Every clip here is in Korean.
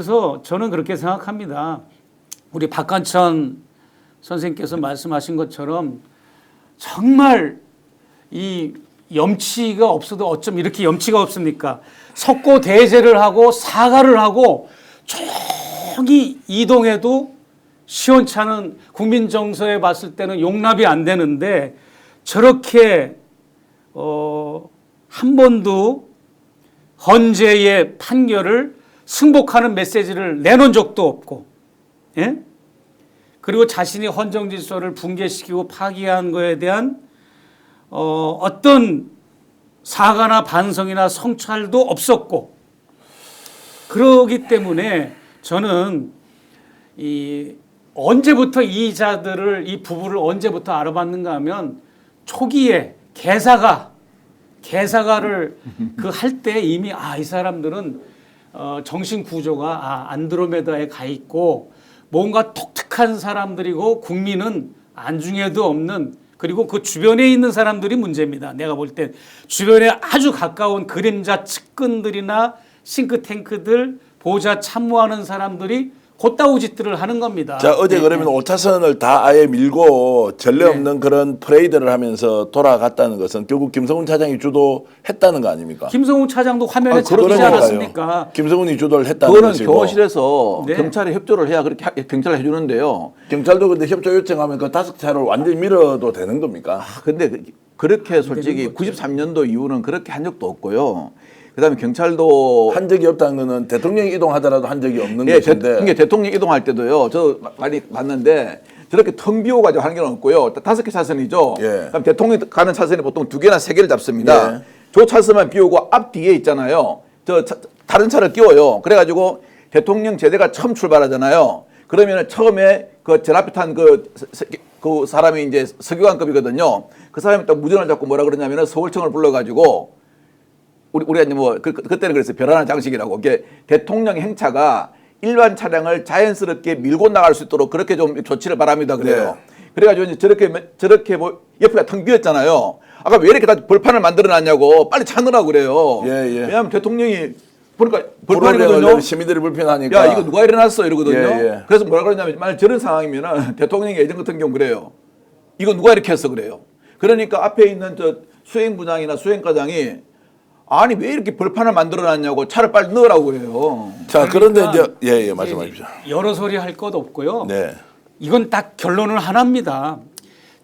그래서 저는 그렇게 생각합니다. 우리 박관천 선생님께서 말씀하신 것처럼 정말 이 염치가 없어도 어쩜 이렇게 염치가 없습니까? 석고 대제를 하고 사과를 하고 저기 이동해도 시원찮은 국민 정서에 봤을 때는 용납이 안 되는데 저렇게 한 번도 헌재의 판결을 승복하는 메시지를 내놓은 적도 없고, 예? 그리고 자신이 헌정 질서를 붕괴시키고 파기한 것에 대한 어떤 사과나 반성이나 성찰도 없었고, 그러기 때문에 저는 언제부터 이 부부를 언제부터 알아봤는가 하면 초기에 개사가를 할 때 이미 이 사람들은 정신 구조가 안드로메다에 가 있고 뭔가 독특한 사람들이고 국민은 안중에도 없는, 그리고 그 주변에 있는 사람들이 문제입니다. 내가 볼 때 주변에 아주 가까운 그림자 측근들이나 싱크탱크들, 보좌 참모하는 사람들이 곧다우 짓들을 하는 겁니다. 자, 어제 그러면 5차선을 다 아예 밀고 전례 없는 그런 프레이드를 하면서 돌아갔다는 것은 결국 김성훈 차장이 주도했다는 거 아닙니까? 김성훈 차장도 화면에 잡히지 않았습니까? 김성훈이 주도를 했다는 그거는 것이고. 교호실에서 경찰이 협조를 해야 그렇게 경찰을 해주는데요. 경찰도 근데 협조 요청하면 그 5차를 완전히 밀어도 되는 겁니까? 근데 그렇게 솔직히 93년도 이후는 그렇게 한 적도 없고요. 그다음에 경찰도 한 적이 없다는 거는 대통령이 이동하더라도 한 적이 없는 예, 것인데. 대통령 이동할 때도요. 저 많이 봤는데 저렇게 텅 비워가지고 하는 게 없고요. 5개 차선이죠. 예. 그럼 대통령 가는 차선이 보통 2개나 3개를 잡습니다. 예. 저 차선만 비우고 앞 뒤에 있잖아요. 다른 차를 끼워요. 그래가지고 대통령 제대가 처음 출발하잖아요. 그러면은 처음에 그 제 앞에 탄 그 사람이 이제 서교관급이거든요. 그 사람이 딱 무전을 잡고 뭐라 그러냐면은 서울청을 불러가지고 우리가 이제 그때는 그랬어요. 별하나 장식이라고. 이게 대통령 행차가 일반 차량을 자연스럽게 밀고 나갈 수 있도록 그렇게 좀 조치를 바랍니다. 그래요. 네. 그래가지고 이제 저렇게 옆에가 텅 비었잖아요. 아까 왜 이렇게 다 벌판을 만들어놨냐고 빨리 찾느라고 그래요. 예. 왜냐하면 대통령이 보니까 벌판이거든요. 벌판이거든요. 시민들이 불편하니까. 야, 이거 누가 일어났어 이러거든요. 예. 그래서 뭐라 그러냐면 만약 저런 상황이면은 대통령이 예전 같은 경우 그래요. 이거 누가 이렇게 했어 그래요. 그러니까 앞에 있는 저 수행부장이나 수행과장이 아니 왜 이렇게 벌판을 만들어놨냐고 차를 빨리 넣으라고 그래요. 자, 그런데 이제 말씀하십시오. 여러 소리 할 것 없고요. 네. 이건 딱 결론은 하나입니다.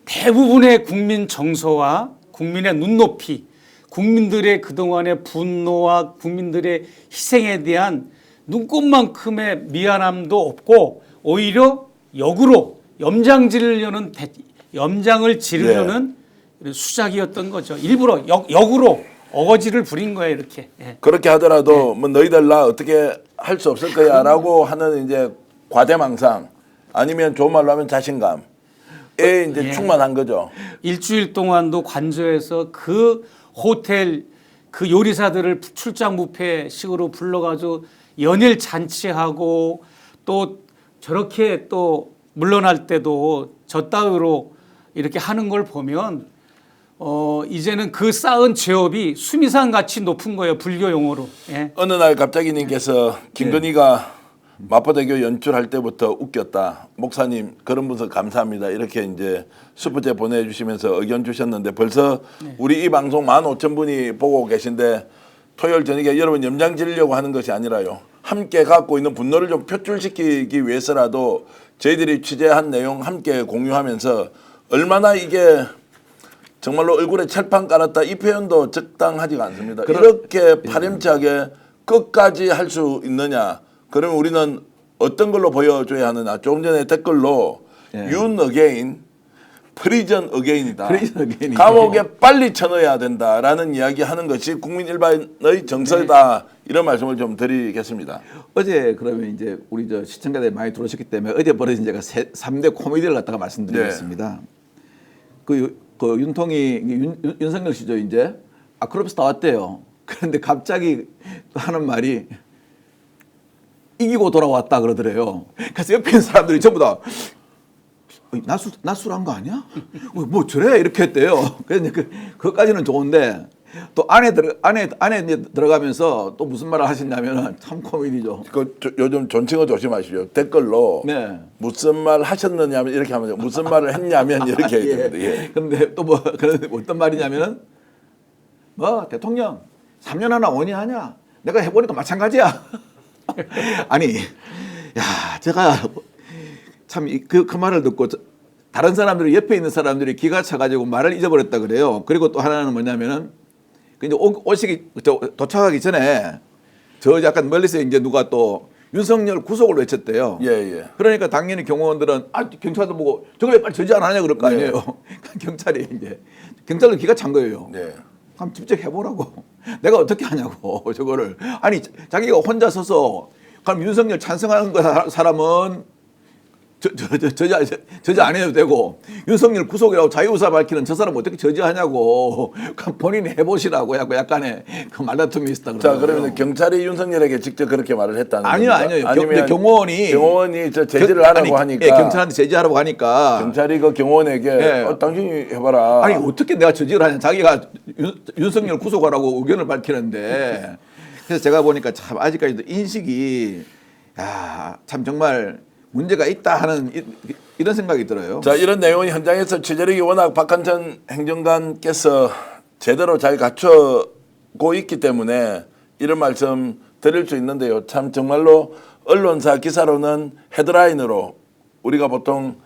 대부분의 국민 정서와 국민의 눈높이, 국민들의 그동안의 분노와 국민들의 희생에 대한 눈꼽만큼의 미안함도 없고 오히려 역으로 염장을 지르려는 수작이었던 거죠. 일부러 역으로 어거지를 부린 거예요, 이렇게. 예. 그렇게 하더라도 뭐 너희들 나 어떻게 할 수 없을 거야라고 하는 이제 과대망상 아니면 좋은 말로 하면 자신감에 이제 충만한 거죠. 일주일 동안도 관저에서 그 호텔 그 요리사들을 출장 뷔페식으로 불러가지고 연일 잔치하고 또 저렇게 또 물러날 때도 저 따위로 이렇게 하는 걸 보면 이제는 그 쌓은 죄업이 수미산 같이 높은 거예요. 불교 용어로. 예. 어느 날 갑자기 님께서 김건희가 마포대교 연출할 때부터 웃겼다. 목사님 그런 분석 감사합니다. 이렇게 이제 슈퍼챗 보내주시면서 의견 주셨는데 벌써 우리 이 방송 15,000분이 보고 계신데 토요일 저녁에 여러분 염장 지르려고 하는 것이 아니라요. 함께 갖고 있는 분노를 좀 표출시키기 위해서라도 저희들이 취재한 내용 함께 공유하면서 얼마나 이게 정말로 얼굴에 철판 깔았다 이 표현도 적당하지가 않습니다. 이렇게 파렴치하게 끝까지 할 수 있느냐. 그러면 우리는 어떤 걸로 보여줘야 하느냐. 조금 전에 댓글로 윤 어게인, 프리전 어게인이다. 감옥에 빨리 쳐넣어야 된다라는 이야기하는 것이 국민 일반의 정서다. 이런 말씀을 좀 드리겠습니다. 어제 그러면 이제 우리 저 시청자들이 많이 들어오셨기 때문에 어제 벌어진 제가 3대 코미디를 갖다가 말씀드리겠습니다. 그 윤석열 씨죠 이제 크로스 다 왔대요. 그런데 갑자기 하는 말이 이기고 돌아왔다 그러더래요. 그래서 옆에 있는 사람들이 전부 다 나술한 거 아니야? 뭐 저래 이렇게 했대요. 그래서 그것까지는 좋은데 또 안에 이제 들어가면서 또 무슨 말을 하셨냐면은 참 코미디죠. 요즘 존칭어 조심하시죠. 댓글로 네. 무슨 말 하셨느냐면 이렇게 하면 돼요. 무슨 말을 했냐면 이렇게 해야 됩니다. 예. 그런데 또 뭐 그런데 어떤 말이냐면은 뭐 대통령 3년 하나 5년 하냐? 내가 해보니까 마찬가지야. 아니, 야 제가 참 그 말을 듣고 다른 사람들이 옆에 있는 사람들이 기가 차가지고 말을 잊어버렸다 그래요. 그리고 또 하나는 뭐냐면은 이제 도착하기 전에 저 약간 멀리서 이제 누가 또 윤석열 구속을 외쳤대요. 예, 예. 그러니까 당연히 경호원들은 경찰도 보고 저걸 왜 빨리 저지 안 하냐 그럴 거 네. 아니에요. 경찰이 이제 경찰도 기가 찬 거예요. 네. 그럼 직접 해보라고. 내가 어떻게 하냐고 저거를. 아니 자기가 혼자 서서 그럼 윤석열 찬성하는 사람은 저지 안 해도 되고 윤석열 구속이라고 자유의사 밝히는 저 사람 어떻게 저지하냐고 본인이 해보시라고 약간의 그 말다툼이 있었다 자, 그러더라고요. 그러면 경찰이 윤석열에게 직접 그렇게 말을 했다는 아니요, 겁니까? 아니요. 아니면 경호원이 저 제지를 하라고 하니까 예, 경찰한테 제지하라고 하니까 경찰이 그 경호원에게 예. 당신이 해봐라. 아니 어떻게 내가 저지를 하냐. 자기가 윤석열 구속하라고 의견을 밝히는데 그래서 제가 보니까 참 아직까지도 인식이 참 정말 문제가 있다 하는 이런 생각이 들어요. 자, 이런 내용은 현장에서 취재력이 워낙 박한천 행정관께서 제대로 잘 갖추고 있기 때문에 이런 말씀 드릴 수 있는데요. 참 정말로 언론사 기사로는 헤드라인으로 우리가 보통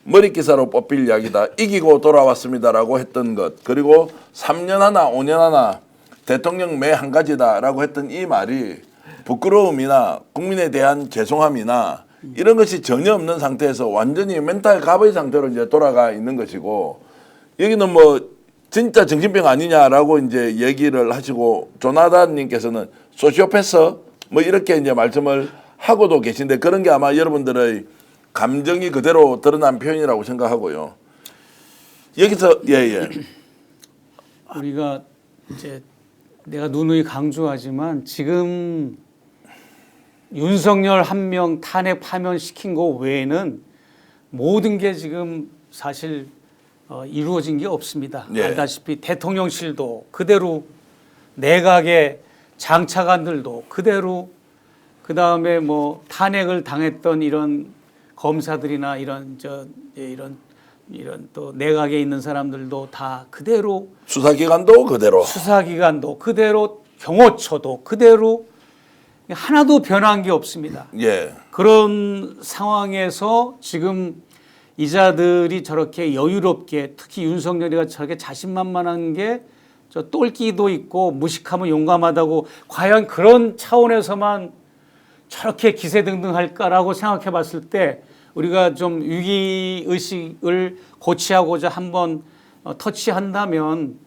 머리 기사로 뽑힐 이야기다. 이기고 돌아왔습니다라고 했던 것. 그리고 3년 하나 5년 하나 대통령 매 한 가지다라고 했던 이 말이 부끄러움이나 국민에 대한 죄송함이나 이런 것이 전혀 없는 상태에서 완전히 멘탈 가버린 상태로 이제 돌아가 있는 것이고 여기는 뭐 진짜 정신병 아니냐라고 이제 얘기를 하시고 조나단님께서는 소시오패스 뭐 이렇게 이제 말씀을 하고도 계신데 그런 게 아마 여러분들의 감정이 그대로 드러난 표현이라고 생각하고요. 여기서 예. 우리가 이제 내가 누누이 강조하지만 지금 윤석열 한 명 탄핵 파면시킨 거 외에는 모든 게 지금 사실 이루어진 게 없습니다. 예. 알다시피 대통령실도 그대로 내각의 장차관들도 그대로 그다음에 뭐 탄핵을 당했던 이런 검사들이나 이런 또 내각에 있는 사람들도 다 그대로 수사기관도 그대로 수사기관도 그대로 경호처도 그대로 하나도 변한 게 없습니다. 예. 그런 상황에서 지금 이자들이 저렇게 여유롭게 특히 윤석열이가 저렇게 자신만만한 게 저 똘끼도 있고 무식하면 용감하다고 과연 그런 차원에서만 저렇게 기세등등할까라고 생각해 봤을 때 우리가 좀 위기의식을 고취하고자 한번 터치한다면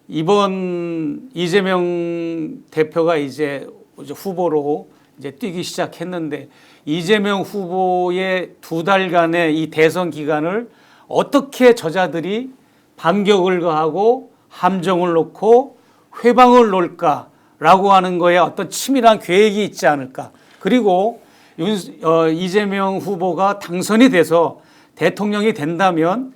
이번 이재명 대표가 이제 후보로 이제 뛰기 시작했는데 이재명 후보의 2달간의 이 대선 기간을 어떻게 저자들이 반격을 가하고 함정을 놓고 회방을 놓을까라고 하는 거에 어떤 치밀한 계획이 있지 않을까. 그리고 이재명 후보가 당선이 돼서 대통령이 된다면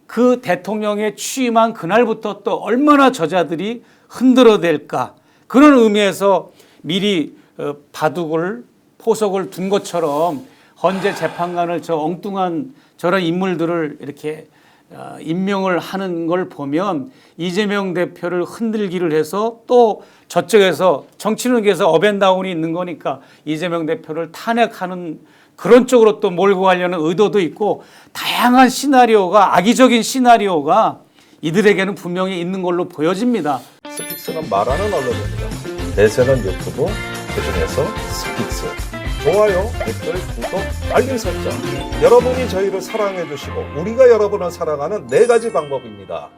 그 대통령에 취임한 그날부터 또 얼마나 저자들이 흔들어댈까. 그런 의미에서 미리 바둑을 포석을 둔 것처럼 헌재 재판관을 저 엉뚱한 저런 인물들을 이렇게 임명을 하는 걸 보면 이재명 대표를 흔들기를 해서 또 저쪽에서 정치능에서 업앤다운이 있는 거니까 이재명 대표를 탄핵하는 그런 쪽으로 또 몰고 가려는 의도도 있고 다양한 시나리오가 악의적인 시나리오가 이들에게는 분명히 있는 걸로 보여집니다. 스픽스는 말하는 언론입니다. 대세는 유튜브, 그중에서 스픽스. 좋아요, 댓글, 구독, 알림 설정. 여러분이 저희를 사랑해 주시고 우리가 여러분을 사랑하는 4가지 방법입니다.